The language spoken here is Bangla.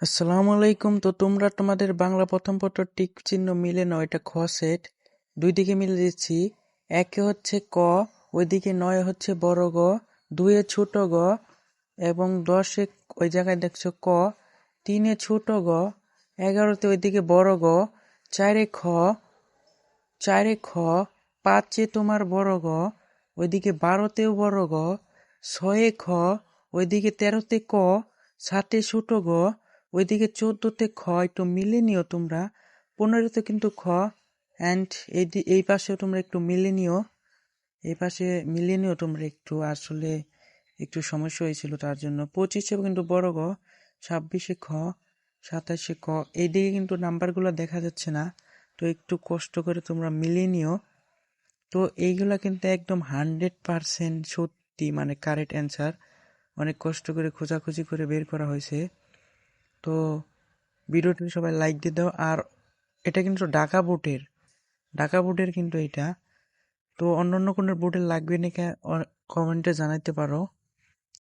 আসসালামু আলাইকুম। তো তোমরা তোমাদের বাংলা প্রথম পত্র টিক চিহ্ন মিলে নাও। এটা খ সেট, দুই দিকে মিলে দিচ্ছি। একে হচ্ছে ক, ওইদিকে 9 হচ্ছে বড় গ, 2-এ ছোট গ এবং 10-এ ওই জায়গায় দেখছো ক, 3-এ ছোট গ, 11-তে ওইদিকে বড় গ, 4-এ খ, 5-এ তোমার বড় গ, ওইদিকে 12-তেও বড় গ, 6-এ খ, ওইদিকে 13-তে ক, 7-এ ছোট গ, ওইদিকে 14-তে খ। একটু মিলে নিও তোমরা। 15-তে কিন্তু খ, অ্যান্ড এই পাশেও তোমরা একটু মিলে নিও। এই পাশে মিলিয়ে নিও তোমরা একটু, আসলে একটু সমস্যা হয়েছিল তার জন্য। 25-এ কিন্তু বড় গ, 26-এ খ, 27-এ ক। এইদিকে কিন্তু নাম্বারগুলো দেখা যাচ্ছে না, তো একটু কষ্ট করে তোমরা মিলিয়ে নিও। তো এইগুলা কিন্তু একদম 100% সত্যি, মানে কারেক্ট অ্যান্সার। অনেক কষ্ট করে খোঁজাখুঁজি করে বের করা হয়েছে। তো ভিডিওটি সবাই লাইক দিয়ে দাও। আর এটা কিন্তু ঢাকা বোর্ডের কিন্তু এটা। তো অন্য অন্য কোনো বোর্ডের লাগবে নাকি কমেন্টে জানাইতে পারো।